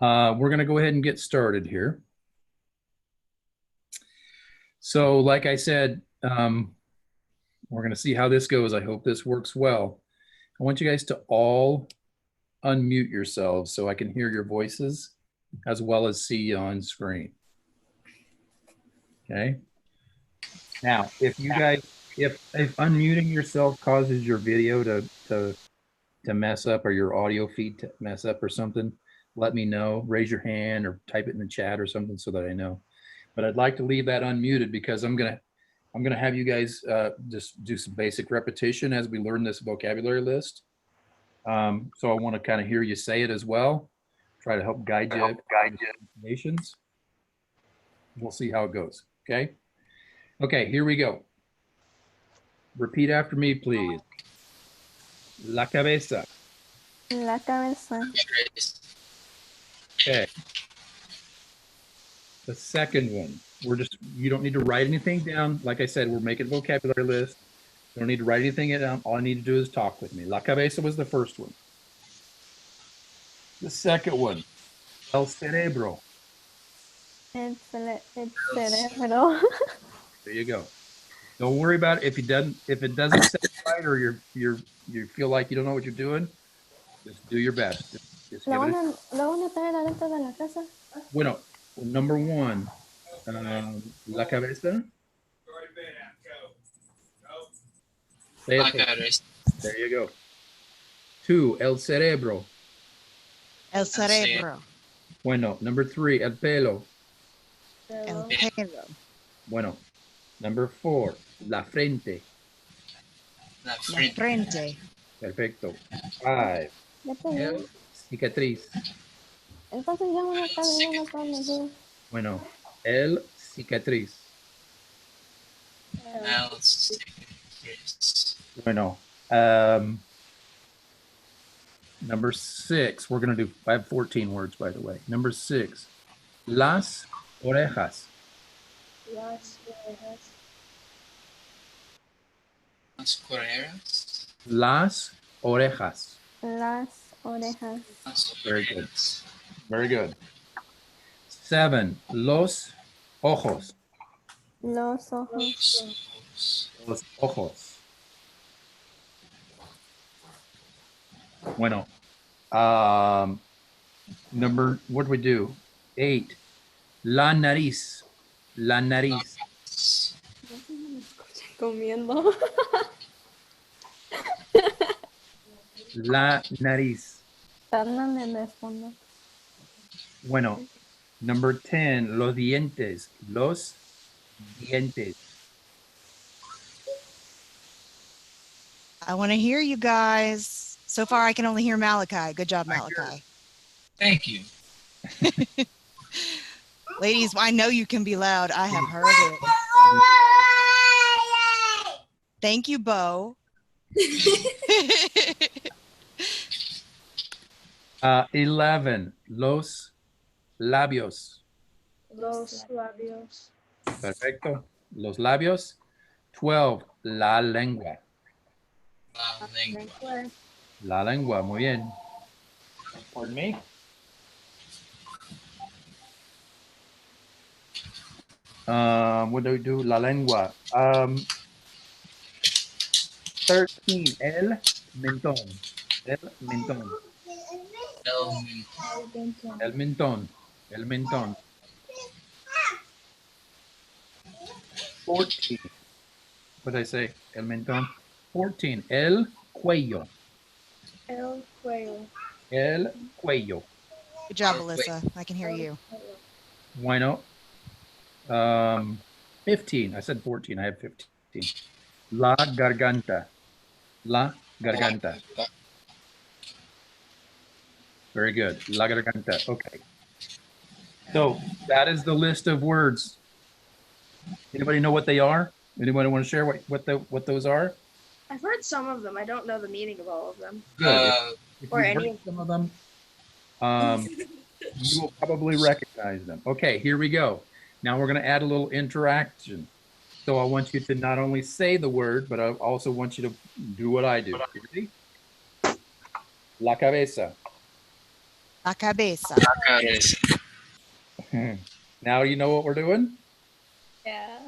We're going to go ahead and get started here. So, like I said, we're going to see how this goes. I hope this works well. I want you guys to all unmute yourselves so I can hear your voices as well as see you on screen. Okay. Now, if you guys, if unmuting yourself causes your video to mess up or your audio feed to mess up or something, let me know. Raise your hand or type it in the chat or something so that I know. But I'd like to leave that unmuted because I'm gonna have you guys just do some basic repetition as we learn this vocabulary list. So I want to kind of hear you say it as well. Try to help guide you. Nations. We'll see how it goes. Okay. Okay. Here we go. Repeat after me, please. La cabeza. La cabeza. Okay. The second one, you don't need to write anything down. Like I said, we're making a vocabulary list. You don't need to write anything down. All I need to do is talk with me. La cabeza was the first one. The second one, el cerebro. El cerebro. There you go. Don't worry about it. If it doesn't sound right or you feel like you don't know what you're doing, just do your best. Just ¿Lo van a traer adentro de la casa? Bueno, number one, la cabeza. Say it. There you go. Two, el cerebro. El cerebro. Bueno, number three, el pelo. El pelo. Bueno, number four, la frente. La frente. Perfecto. Five, el cicatriz. Entonces ya uno está viendo todo el día. Bueno, el cicatriz. Bueno, number six, we're going to do, I have 14 words, by the way. Number six, las orejas. Las orejas. Las orejas. Las orejas. Las orejas. Very good. Very good. Seven, los ojos. Los ojos. Los ojos. Bueno, what do we do? Eight, la nariz. La nariz. Comiendo. La nariz. Fernández de fondo. Bueno, number 10, los dientes. Los dientes. I want to hear you guys. So far, I can only hear Malachi. Good job, Malachi. Thank you. Ladies, I know you can be loud. I have heard it. Thank you, Bo. 11, los labios. Los labios. Perfecto. Los labios. 12, la lengua. La lengua. La lengua, muy bien. Pardon me. What do we do? La lengua. 13, el mentón. El mentón. El mentón. El mentón. 14. What did I say? El mentón. 14, el cuello. El cuello. El cuello. Good job, Alyssa. I can hear you. Bueno. 15. I said 14. I have 15. La garganta. La garganta. Very good. La garganta. Okay. So that is the list of words. Anybody know what they are? Anybody want to share what those are? I've heard some of them. I don't know the meaning of all of them. Good. If Or you've any heard some of them, you will probably recognize them. Okay, here we go. Now we're going to add a little interaction. So I want you to not only say the word, but I also want you to do what I do. You ready? La cabeza. La cabeza. La cabeza. Now you know what we're doing? Yeah.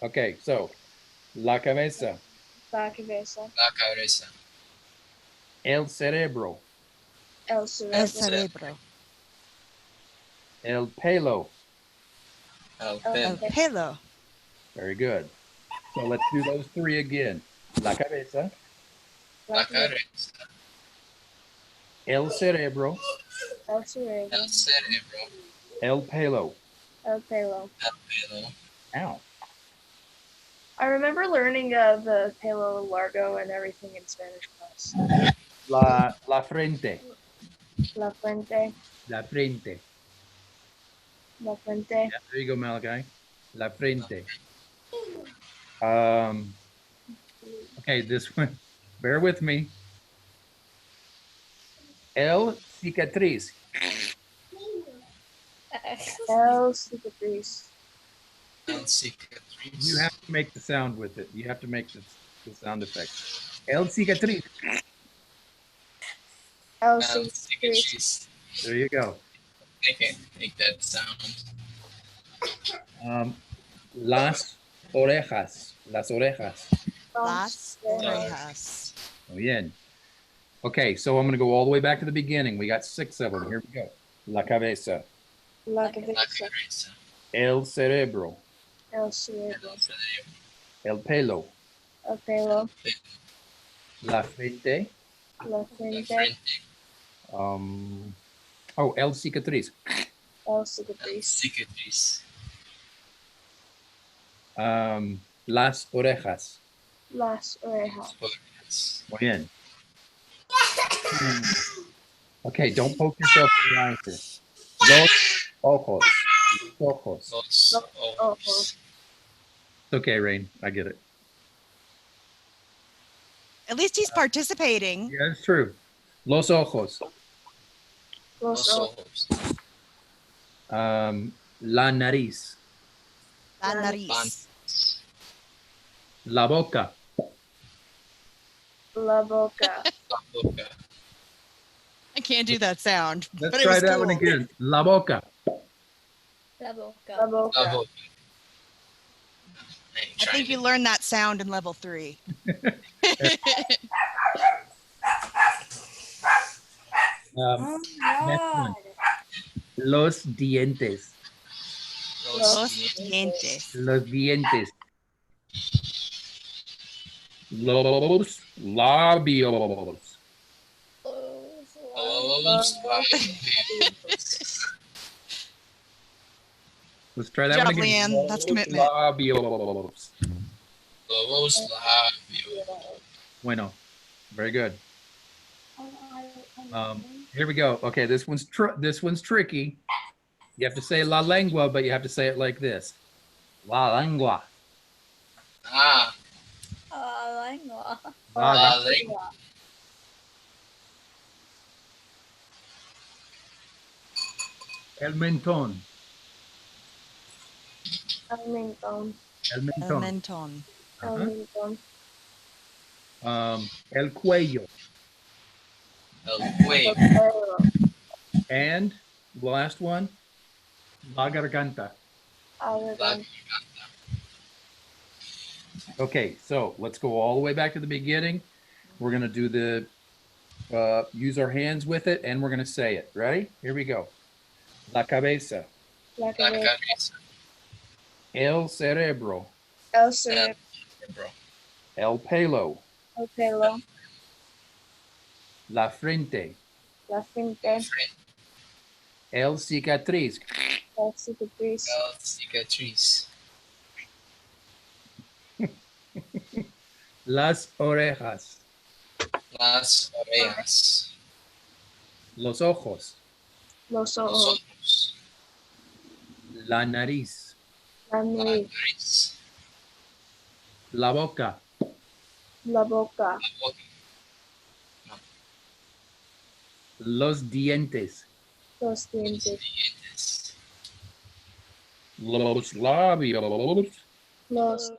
Okay, so la cabeza, La cabeza. La cabeza. el cerebro, El El cerebro. cerebro. el pelo. El El pelo. pelo. Very good. So let's do those three again. La cabeza, La cabeza. el cerebro, El cerebro. El cerebro. el pelo. El pelo. El pelo. Ow. I remember learning the pelo largo and everything in Spanish class. La frente, La frente. la frente. La frente. Yeah, there you go, Malachi. La frente. Okay, this one, bear with me. El cicatriz. El cicatriz. El cicatriz. You have to make the sound with it. You have to make the sound effect. El cicatriz. El El cicatriz. cicatriz. There you go. I can make that sound. Las orejas. Las orejas. Las orejas. Muy bien. Okay, so I'm going to go all the way back to the beginning. We got 6 of them. Here we go. La cabeza. La La cabeza. cabeza. El cerebro. El cerebro. El cerebro. El pelo. El pelo. La frente. La La frente. frente. El cicatriz. El El cicatriz. cicatriz. Las orejas. Las orejas. Orejas. Muy bien. Okay, don't poke yourself in the eye here. Los ojos. Los ojos. Los ojos. Ojos. It's okay, Rain. I get it. At least he's participating. Yeah, it's true. Los ojos. Los Los ojos. ojos. La nariz. La nariz. La boca. La boca. La boca. I can't do that sound. Let's but it try was that cool. one again. La boca. La boca. La La boca. boca. I think you learned that sound in level 3. Oh next one. God. Los dientes. Los dientes. Los dientes. Los labios. Los Let's try that Good one job, again. Leanne. That's commitment. Labios. Los labios. Bueno. Very good. Here we go. Okay, this one's tricky. You have to say la lengua, but you have to say it like this. La lengua. Ah, Lengua. la lengua. El mentón. El mentón. El El mentón. menton. El Uh-huh. mentón. El cuello. El El cuello. pelo. And the last one, la garganta. La Garganta. garganta. Okay, so let's go all the way back to the beginning. We're gonna do the, use our hands with it, and we're gonna say it. Ready? Here we go. La cabeza. La La cabeza. cabeza. El cerebro. El El cerebro. cerebro. El pelo. El pelo. La frente. La frente. Frente. El cicatriz. El cicatriz. El cicatriz. Las orejas. Las orejas. Los ojos. Los Los ojos. ojos. La nariz. La La nariz. nariz. La boca. La boca. La boca. Los dientes. Los Los dientes. dientes. Los labios. Los labios. Los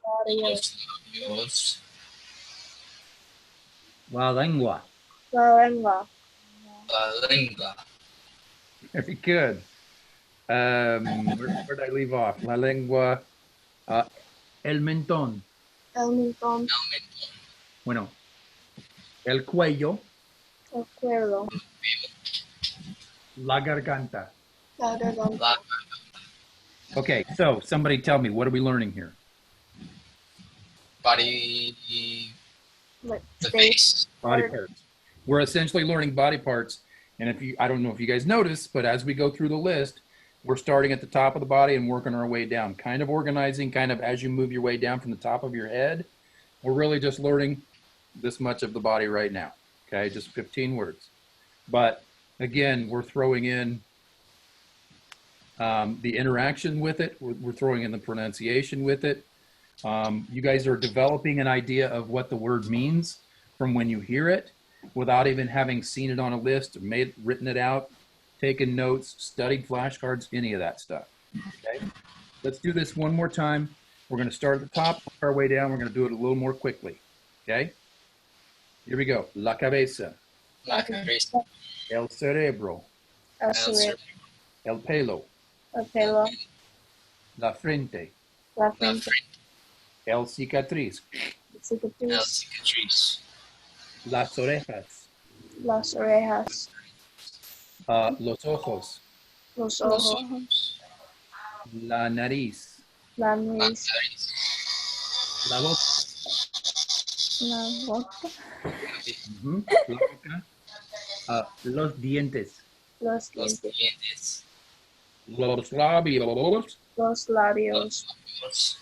labios. La lengua. La lengua. La lengua. Very good. Where did I leave off? La lengua. El mentón. El mentón. Bueno, el cuello. El cuello. La garganta. La garganta. La, Okay, so somebody tell me, what are we learning here? body, Like the face. face. Body Or- parts. We're essentially learning body parts. And if you, I don't know if you guys noticed, but as we go through the list, we're starting at the top of the body and working our way down, kind of organizing, kind of as you move your way down from the top of your head. We're really just learning this much of the body right now. Okay, just 15 words. But again, we're throwing in the interaction with it. We're throwing in the pronunciation with it. You guys are developing an idea of what the word means from when you hear it without even having seen it on a list or written it out, taken notes, studied flashcards, any of that stuff. Okay, let's do this one more time. We're going to start at the top, work our way down. We're going to do it a little more quickly. Okay, here we go. La cabeza, La cabeza. el cerebro, El El cerebro. el pelo, El pelo. la frente, La La frente. frente. el cicatriz, El Cicatriz. cicatriz. las orejas, Las orejas. los ojos, Los Los ojos. ojos. la nariz, La La nariz. nariz. la boca, La boca. ujú, la boca, los dientes, Los Los dientes. dientes. los labios, Los labios. Los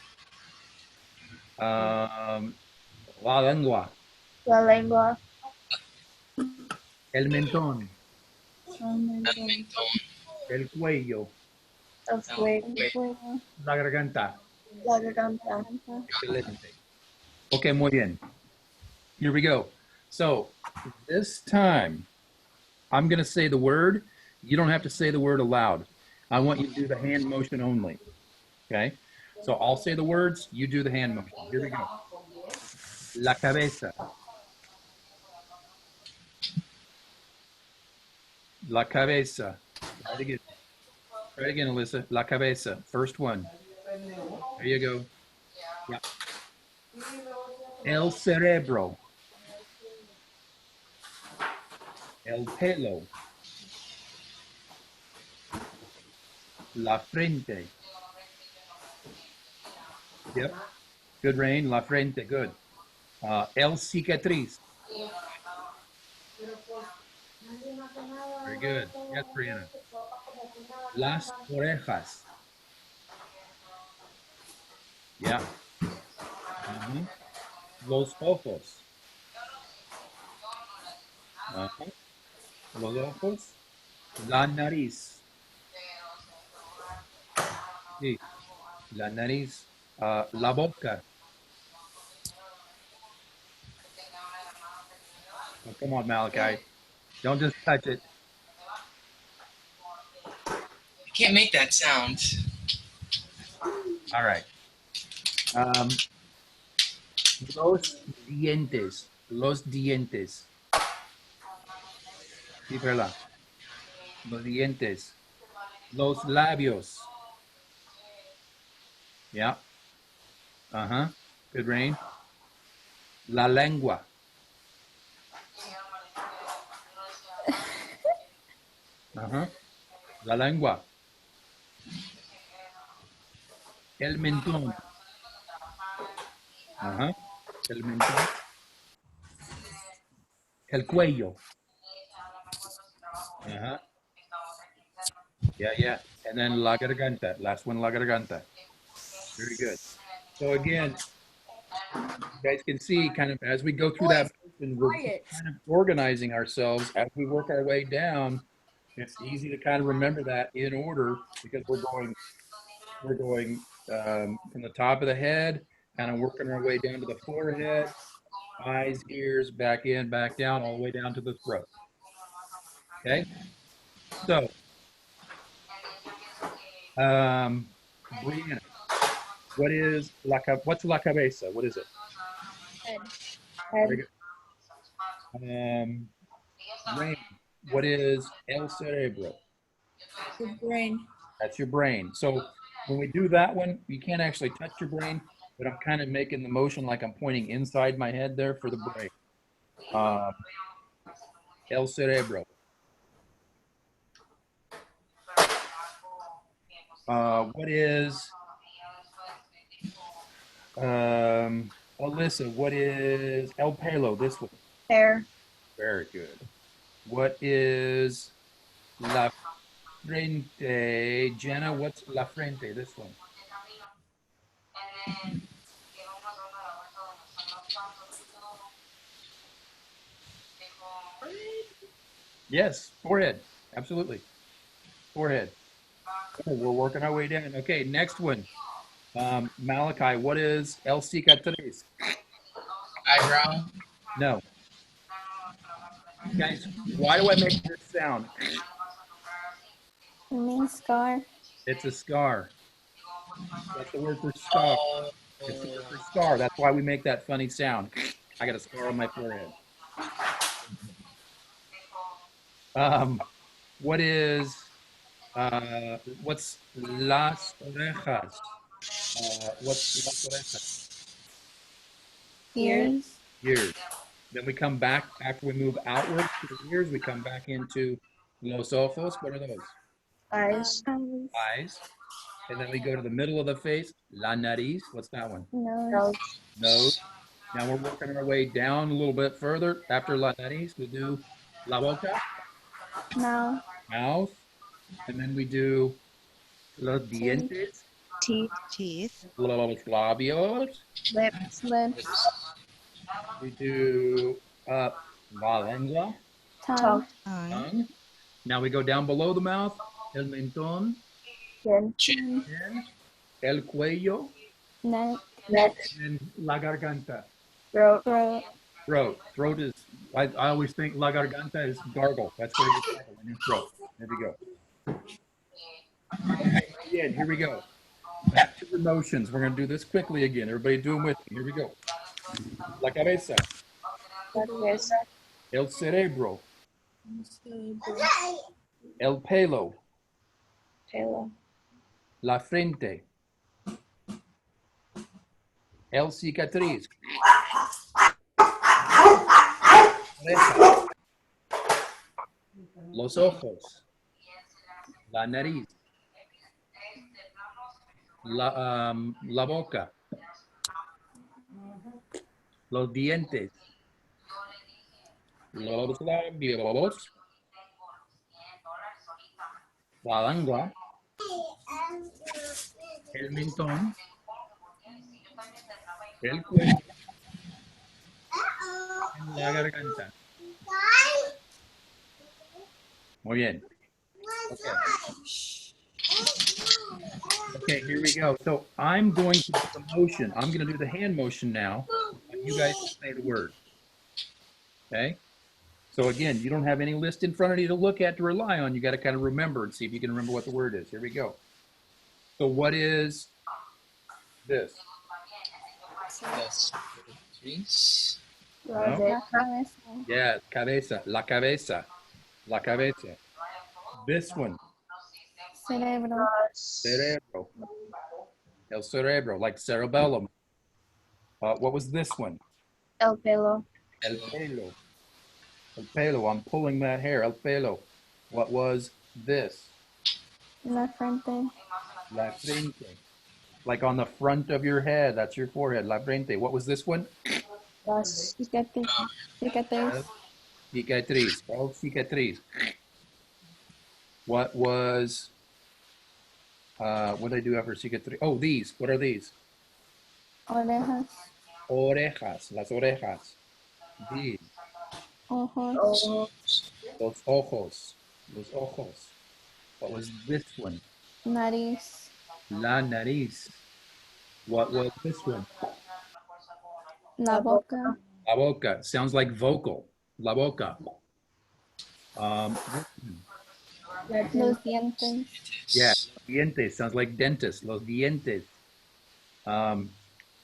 la lengua, La lengua. el mentón, el mentón. el cuello, El cuello. Fuego. la garganta. La garganta. Excelente. Okay, muy bien. Here we go. So this time, I'm going to say the word. You don't have to say the word aloud. I want you to do the hand motion only. Okay? So I'll say the words, you do the hand motion. Here we go. La cabeza. La cabeza. Try it again. Try it again, Alyssa. La cabeza. First one. There you go. Yeah. El cerebro. El pelo. La frente. Yep. Good, Rain. La frente. Good. El cicatriz. Very good. Yes, Brianna. Las orejas. Yeah. Mhm. Los ojos. Ajá. Los ojos. La nariz. Sí. La nariz. La boca. Oh, come on, Malachi. Don't just touch it. I can't make that sound. All right. Los dientes. Los dientes. Sí, ¿verdad? Los dientes. Los labios. Yeah. Uh-huh. Good, Rain. La lengua. Uh-huh. La lengua. El mentón. Uh-huh. El mentón. El cuello. Uh-huh. Yeah, yeah. And then la garganta. Last one, la garganta. Very good. So again, you guys can see kind of as we go through that, motion, we're kind of organizing ourselves as we work our way down. It's easy to kind of remember that in order because we're going from the top of the head, kind of working our way down to the forehead, eyes, ears, back in, back down, all the way down to the throat. Okay. So, Brianna, what's la cabeza? What is it? Head. Very good. Rain, what is el cerebro? Your brain. That's your brain. So when we do that one, you can't actually touch your brain, but I'm kind of making the motion like I'm pointing inside my head there for the brain. El cerebro. What is, Alyssa, what is el pelo, this one? Hair. Very good. What is la frente? Jenna, what's la frente, this one? Yes, forehead, absolutely. Forehead. Oh, we're working our way down. Okay, next one. Malachi, what is el cicatriz? Eyebrow. No. Guys, why do I make this sound? It means scar. It's a scar. That's the word for scar. Oh, It's the word for scar. That's why we make that funny sound. I got a scar on my forehead. What is, what's las orejas? What's las orejas? Ears. Ears. Then we come back, after we move outward to the ears, we come back into los ojos. What are those? Eyes. Eyes. Eyes. And then we go to the middle of the face, la nariz. What's that one? Nose. Nose. Nose. Now we're working our way down a little bit further. After la nariz, we do la boca, Mouth. mouth. And then we do los dientes, Teeth. Teeth. los labios. Lips. Lips. We do la lengua, Tongue. Tongue. tongue. Now we go down below the mouth, el mentón, Chin. chin. chin, el cuello, Neck. Neck. and la garganta. Throat. Throat. Throat. Throat is, I always think la garganta is gargle. That's where you gargle in your throat. There we go. Again, here we go. Back to the motions. We're going to do this quickly again. Everybody do them with me. Here we go. La cabeza, Cabeza. el cerebro, el pelo, Pelo. la frente, el cicatriz, oreja, los ojos, la nariz, la boca, los dientes, los labios, la lengua, el mentón, el cuello, y la garganta. Muy bien. Okay. Okay, here we go. So I'm going to do the motion. I'm going to do the hand motion now. You guys say the word. Okay? So again, you don't have any list in front of you to look at to rely on. You got to kind of remember and see if you can remember what the word is. Here we go. So what is this? Yes. Trees. No? La cabeza. Yeah, cabeza. La cabeza. La cabeza. This one. Cerebro. Cerebro. El cerebro, like cerebellum. What was this one? El pelo. El pelo. El pelo. I'm pulling that hair. El pelo. What was this? La frente. La frente. Like on the front of your head. That's your forehead. La frente. What was this one? Las. Cicatriz. Cicatriz. Cicatriz. El cicatriz. What was, what did I do after cicatriz? Oh, these. What are these? Orejas. Orejas. Las orejas. These. Ojos. Ojos. Los ojos. Los ojos. What was this one? Nariz. La nariz. What was this one? La boca. La boca. Sounds like vocal. La boca. Los dientes. Yeah. Dientes. Sounds like dentist. Los dientes.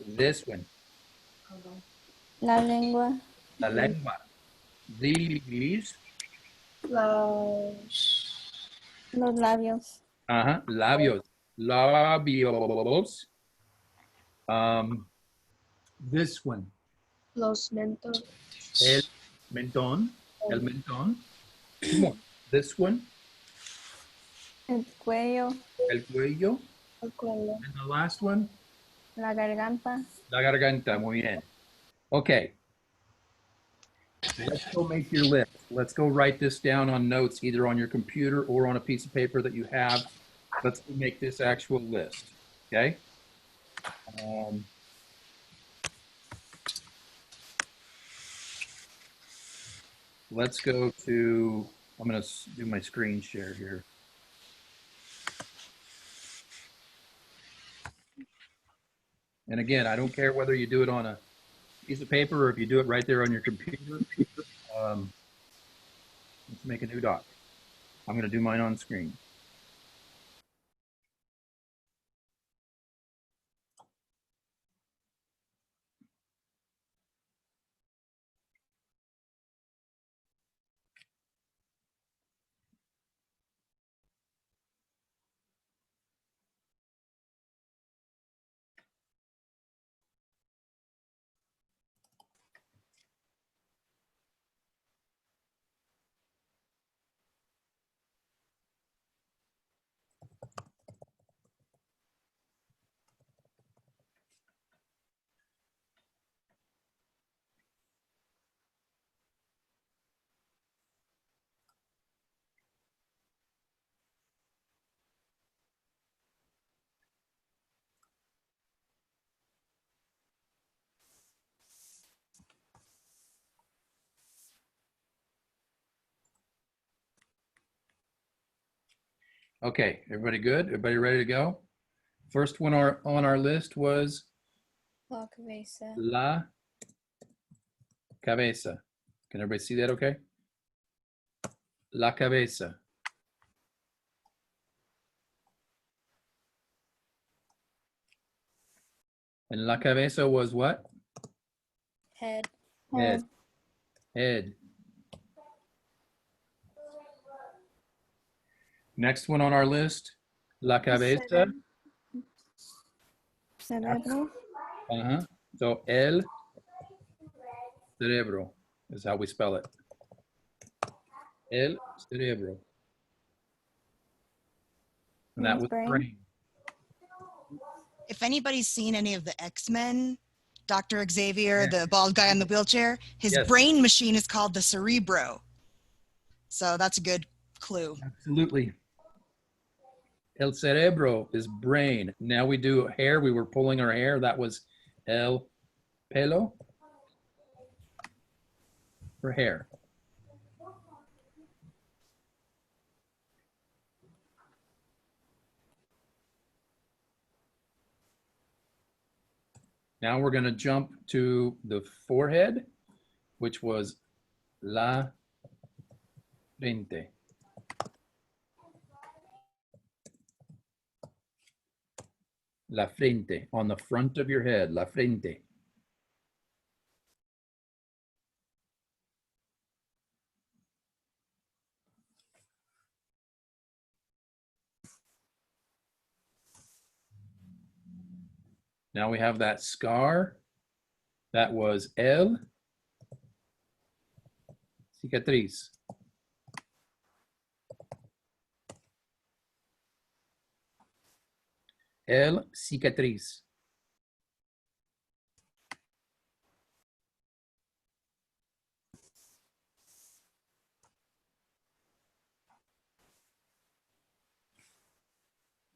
This one. La lengua. La lengua. These. Las. Los labios. Uh-huh. Labios. Labios. This one. Los mentos. El mentón. El mentón. Two more. This one. El cuello. El cuello. El cuello. And the last one. La garganta. La garganta. Muy bien. Okay. Let's go make your list. Let's go write this down on notes, either on your computer or on a piece of paper that you have. Let's make this actual list. Okay. Let's go to, I'm going to do my screen share here. And again, I don't care whether you do it on a piece of paper or if you do it right there on your computer. Let's make a new doc. I'm going to do mine on screen. Okay, everybody good? Everybody ready to go? First one on our list was La cabeza. la cabeza. Can everybody see that okay? La cabeza. And la cabeza was what? Head. Head. Head. Next one on our list, la cabeza. Cerebro. Uh-huh. So el cerebro is how we spell it. El cerebro. And that was Brain. brain. If anybody's seen any of the X-Men, Dr. Xavier, Yeah. the bald guy in the wheelchair, his Yes. brain machine is called the Cerebro. So that's a good clue. Absolutely. El cerebro is brain. Now we do hair. We were pulling our hair. That was el pelo for hair. Now we're going to jump to the forehead, which was la frente. La frente, on the front of your head, la frente. Now we have that scar. That was el cicatriz. El cicatriz.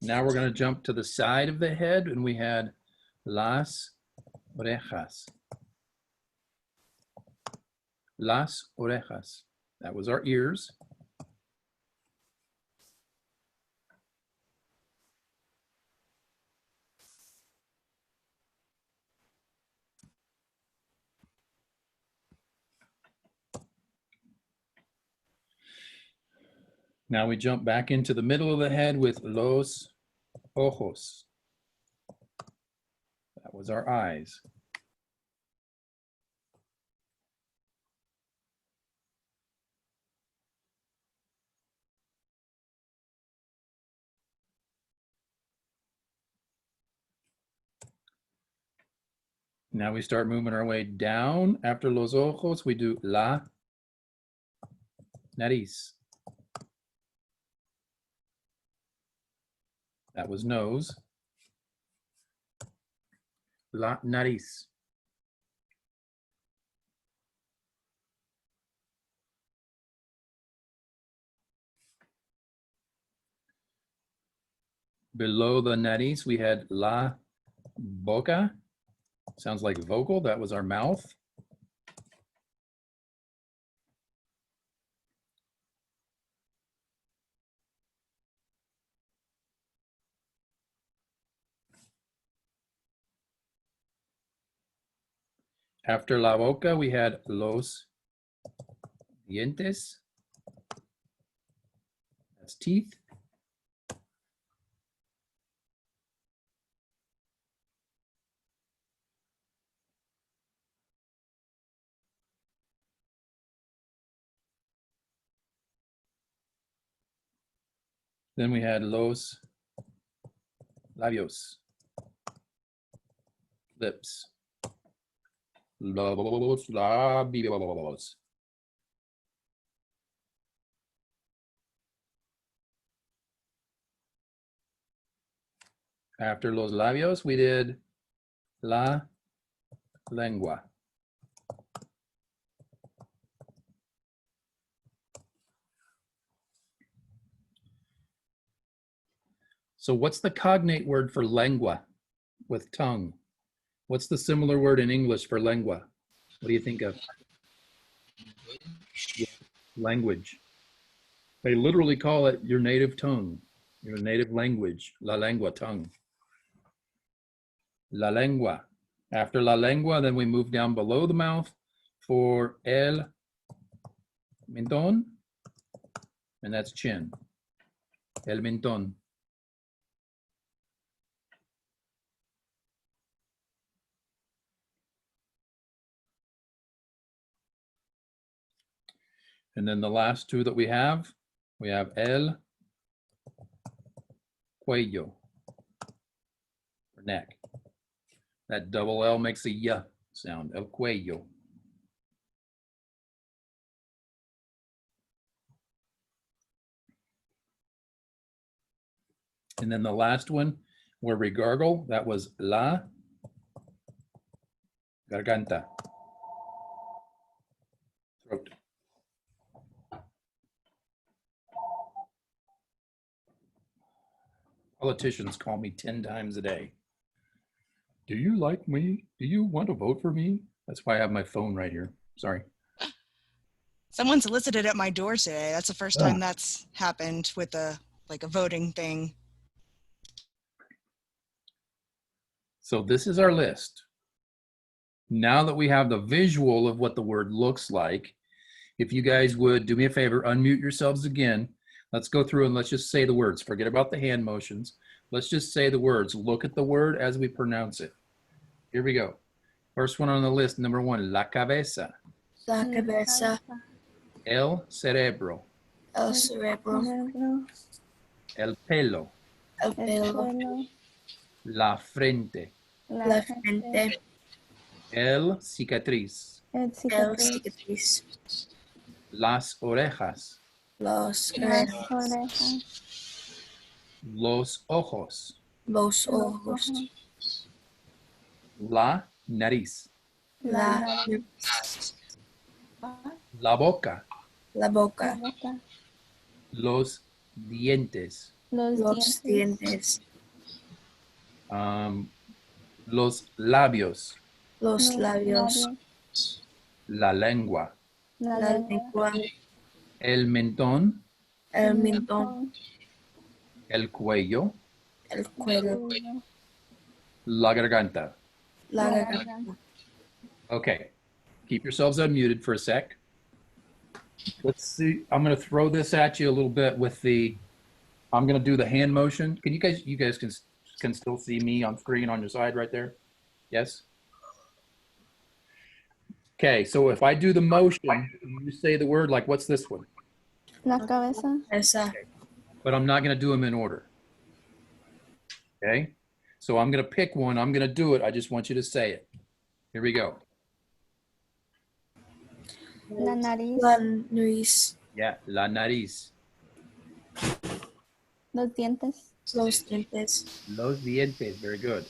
Now we're going to jump to the side of the head, and we had las orejas. Las orejas. That was our ears. Now we jump back into the middle of the head with los ojos. That was our eyes. Now we start moving our way down. After los ojos, we do la nariz. That was nose. La nariz. Below the nariz, we had la boca. Sounds like vocal. That was our mouth. After la boca, we had los dientes. That's teeth. Then we had los labios, lips. Los labios. After los labios, we did la lengua. So what's the cognate word for lengua with tongue? What's the similar word in English for lengua? What do you think of? Language. They literally call it your native tongue, your native language, la lengua, tongue. La lengua. After la lengua, then we move down below the mouth for el mentón, and that's chin. El mentón. And then the last two that we have el cuello, or neck. That double L makes a y sound, el cuello. And then the last one, where we gargle, that was la garganta, throat. Politicians call me 10 times a day. Do you like me? Do you want to vote for me? That's why I have my phone right here. Sorry. Someone solicited at my door today. That's the first time that's happened with a voting thing. So this is our list. Now that we have the visual of what the word looks like, if you guys would do me a favor, unmute yourselves again. Let's go through and let's just say the words. Forget about the hand motions. Let's just say the words. Look at the word as we pronounce it. Here we go. First one on the list, number one, la cabeza. La cabeza, El cerebro. el cerebro, El pelo. el pelo, La frente. la frente, El cicatriz. el cicatriz, Las orejas. los orejas, Los ojos. los ojos, La nariz. la, La boca. la boca, Los dientes. los dientes, Los labios. los labios, La lengua. la lengua, El mentón. el mentón, El cuello. el cuello, La garganta. la garganta. Okay, keep yourselves unmuted for a sec. Let's see, I'm gonna throw this at you a little bit with I'm gonna do the hand motion. Can you guys can still see me on screen on your side right there? Yes? Okay, so if I do the motion, you say the word like, what's this one? la cabeza, Esa, But I'm not gonna do them in order. Okay? So I'm gonna pick one, I'm gonna do it, I just want you to say it. Here we go. La nariz. La nariz. Yeah, la nariz. Los dientes. Los dientes. Los dientes. Very good.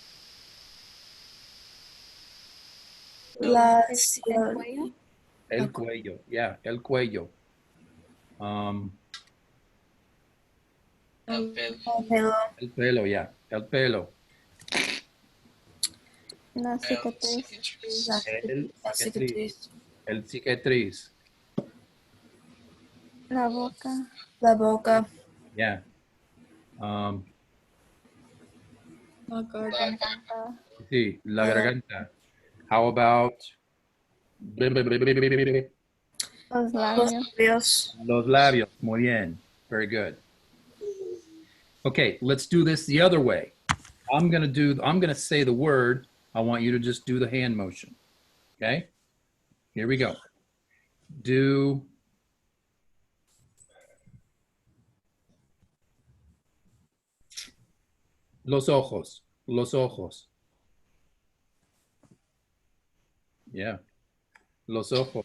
La El sien- cuello. El cuello. Yeah, el cuello. El pelo. pelo. El pelo, yeah. El pelo. La El cicatriz. cicatriz. La El la cicatriz. cicatriz. El cicatriz. La boca. La boca. Yeah. La garganta. Garganta. Sí, la garganta. How about Los Los labios. labios. los labios? Muy bien. Very good. Okay, let's do this the other way. I'm gonna say the word. I want you to just do the hand motion. Okay? Here we go. Do los ojos. Los ojos. Yeah. Los ojos.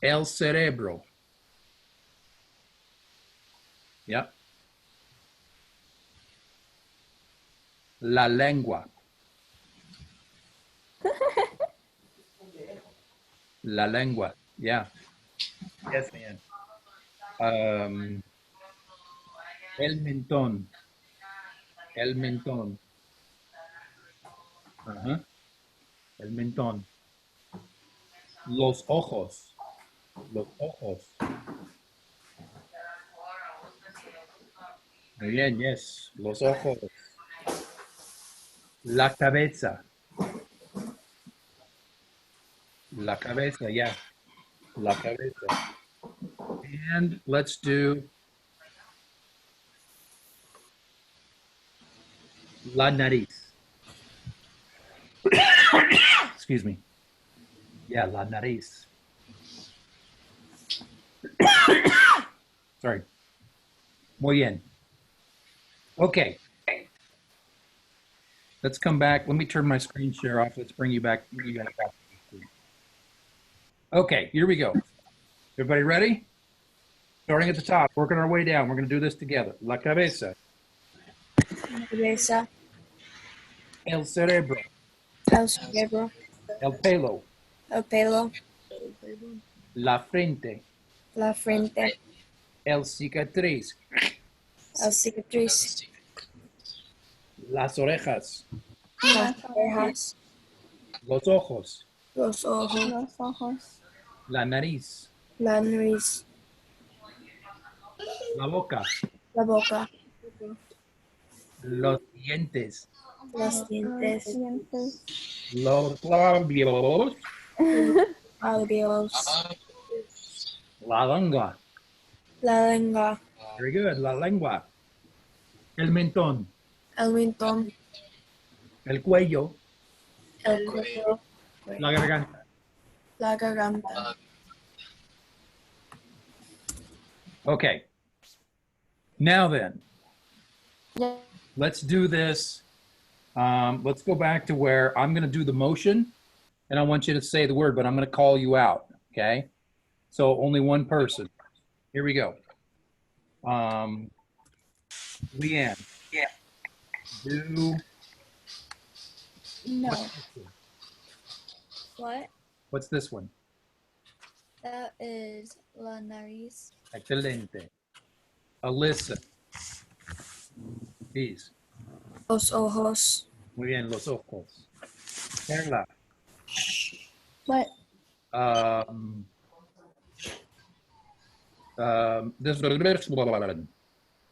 El cerebro. Yeah. La lengua. La lengua. Yeah. Yes, man. El mentón. El mentón. Ajá. El mentón. Los ojos. Los ojos. Muy bien, yes. Los ojos. La cabeza. La cabeza, yeah. La cabeza. And let's do la nariz. Excuse me. Yeah, la nariz. Sorry. Muy bien. Okay. Let's come back. Let me turn my screen share off. Let's bring you back. You guys back. Okay, here we go. Everybody ready? Starting at the top, working our way down. We're going to do this together. La cabeza, La cabeza. el cerebro, El cerebro. el pelo, El pelo. la frente, La frente. el cicatriz, El cicatriz. las orejas, Las orejas. los ojos, Los ojos. Los ojos. la nariz, La nariz. la boca, La boca. los dientes, Los Los dientes. dientes. los labios, Labios. la lengua. La lengua. Very good. La lengua. El mentón, El mentón. el cuello, El cuello. la garganta. La garganta. Okay. Now then, Ya. let's do this. Let's go back to where I'm going to do the motion and I want you to say the word, but I'm going to call you out. Okay. So only one person. Here we go. Leanne. Yeah. Do. No. What's this one? What? What's this one? That is la nariz. Excelente. Alyssa. Please. Los ojos. Muy bien, los ojos. Carla. What? This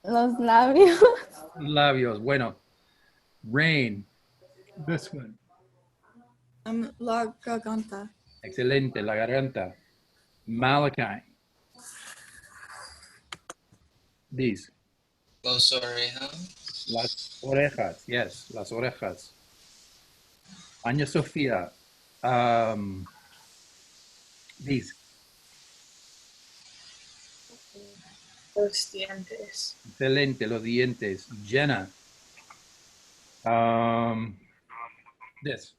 Los labios. labios. Bueno. Rain. This one. La garganta. Excelente. La garganta. Malachi. These. Los orejas. Las orejas. Yes, las orejas. Anya Sofia. These. Los dientes. Excelente. Los dientes. Jenna. This.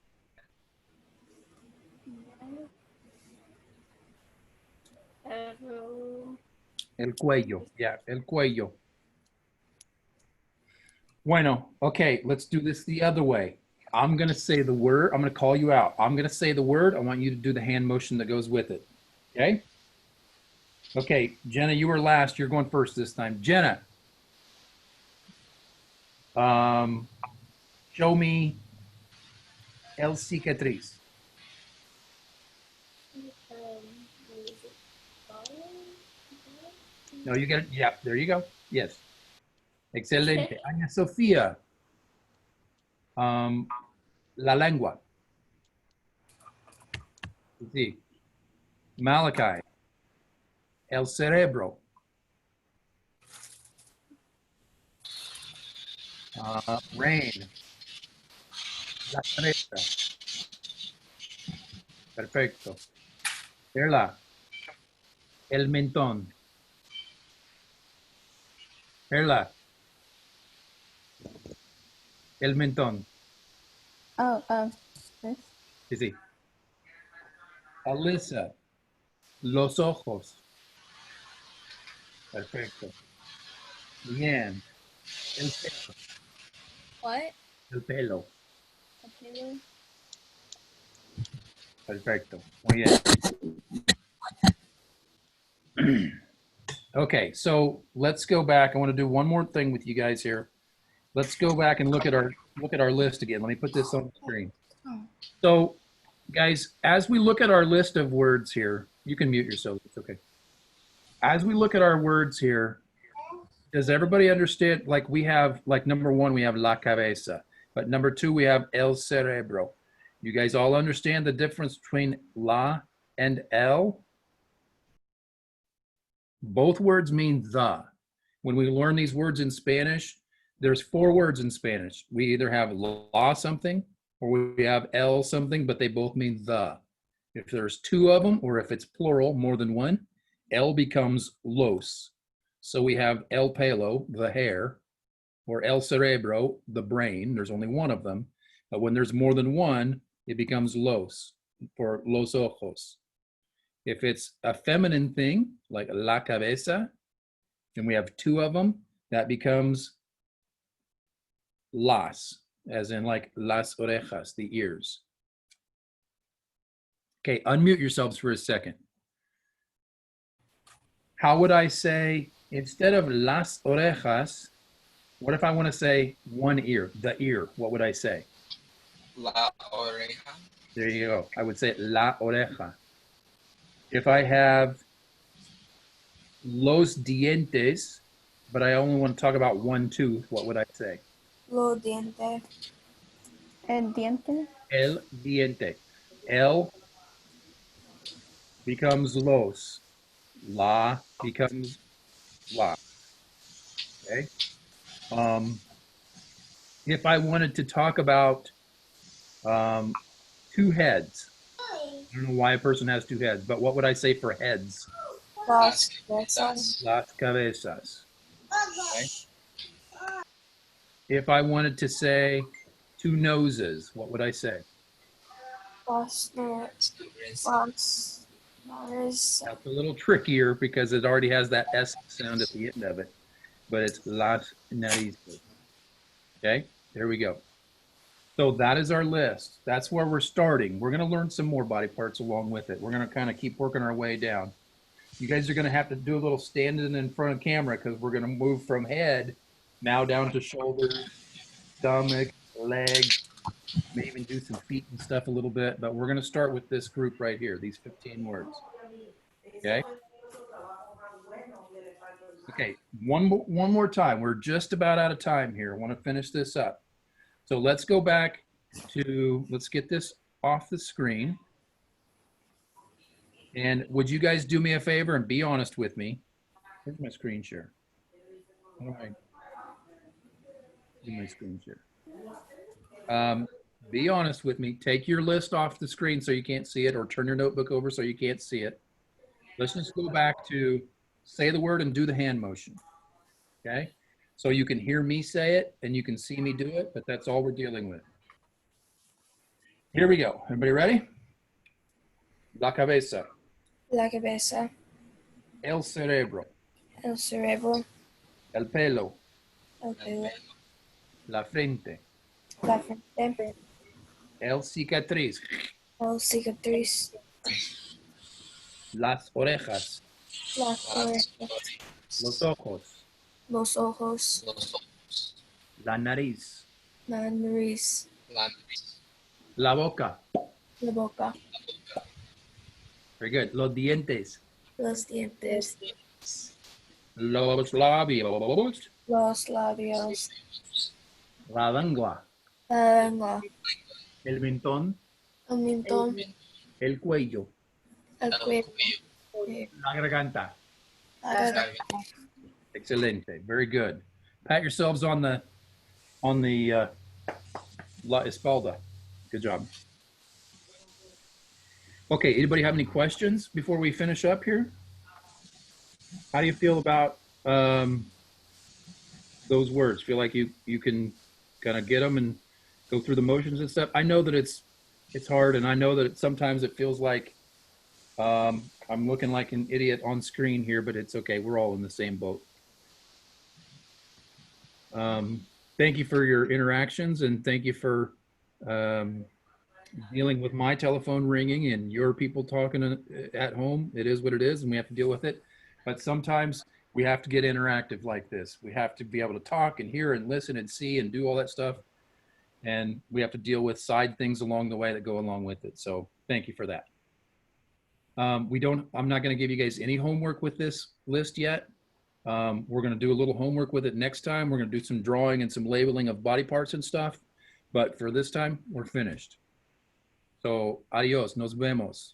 El cuello. Yeah, el cuello. Bueno, okay, let's do this the other way. I'm going to say the word. I'm going to call you out. I'm going to say the word. I want you to do the hand motion that goes with it. Okay? Okay, Jenna, you were last. You're going first this time. Jenna. Show me el cicatriz. No, you get it. Yeah, there you go. Yes. Excelente. Ana Sofía. La lengua. Sí. Malachi. El cerebro. Rain. La cabeza. Perfecto. Perla. El mentón. Perla. El mentón. Oh, this. Sí, sí. Alyssa. Los ojos. Perfecto. Bien. El pelo. What? El pelo. Okay. Perfecto. Muy bien. Okay, so let's go back. I want to do one more thing with you guys here. Let's go back and look at our list again. Let me put this on the screen. So, guys, as we look at our list of words here, you can mute yourself. It's okay. As we look at our words here, does everybody understand? Like we have, like number one, we have la cabeza, but number two, we have el cerebro. You guys all understand the difference between la and el? Both words mean the. When we learn these words in Spanish, there's 4 words in Spanish. We either have la something or we have el something, but they both mean the. If there's 2 of them, or if it's plural, more than one, el becomes los. So we have el pelo, the hair, or el cerebro, the brain. There's only one of them. But when there's more than one, it becomes los, for los ojos. If it's a feminine thing, like la cabeza, and we have 2 of them, that becomes las, as in like las orejas, the ears. Okay, unmute yourselves for a second. How would I say, instead of las orejas, what if I want to say one ear, the ear? What would I say? La oreja. There you go. I would say la oreja. If I have los dientes, but I only want to talk about one tooth, what would I say? Lo diente. El diente. El diente. El becomes los. La becomes la. Okay. If I wanted to talk about 2 heads, I don't know why a person has 2 heads, but what would I say for heads? Las cabezas. Las cabezas. Okay. If I wanted to say 2 noses, what would I say? Las narices. That's a little trickier because it already has that S sound at the end of it, but it's las narices. Okay, there we go. So that is our list. That's where we're starting. We're going to learn some more body parts along with it. We're going to kind of keep working our way down. You guys are going to have to do a little standing in front of camera because we're going to move from head now down to shoulders, stomach, legs, may even do some feet and stuff a little bit, but we're going to start with this group right here, these 15 words. Okay? Okay, one more time. We're just about out of time here. I want to finish this up. So let's go back to, let's get this off the screen. And would you guys do me a favor and be honest with me? Where's my screen share? How do I do my screen share? Be honest with me. Take your list off the screen so you can't see it, or turn your notebook over so you can't see it. Let's just go back to say the word and do the hand motion. Okay? So you can hear me say it and you can see me do it, but that's all we're dealing with. Here we go. Everybody ready? La cabeza, La cabeza. el cerebro, El cerebro. el pelo, El pelo. la frente, La frente. el cicatriz, El cicatriz. las orejas, Las orejas. los ojos, Los ojos. Los ojos. la nariz, La nariz. La nariz. la boca. La boca. Very good. Los dientes, Los dientes. los labios, Los labios. la lengua, La lengua. el mentón, El mentón. el cuello, El cuello. la garganta. La garganta. Excelente. Very good. Pat yourselves on the la espalda. Good job. Okay, anybody have any questions before we finish up here? How do you feel about those words? Feel like you can kind of get them and go through the motions and stuff? I know that it's hard, and I know that sometimes it feels like I'm looking like an idiot on screen here, but it's okay. We're all in the same boat. Thank you for your interactions, and thank you for dealing with my telephone ringing and your people talking at home. It is what it is, and we have to deal with it. But sometimes we have to get interactive like this. We have to be able to talk and hear and listen and see and do all that stuff. And we have to deal with side things along the way that go along with it. So thank you for that. I'm not going to give you guys any homework with this list yet. We're going to do a little homework with it next time. We're going to do some drawing and some labeling of body parts and stuff. But for this time, we're finished. So adios, nos vemos.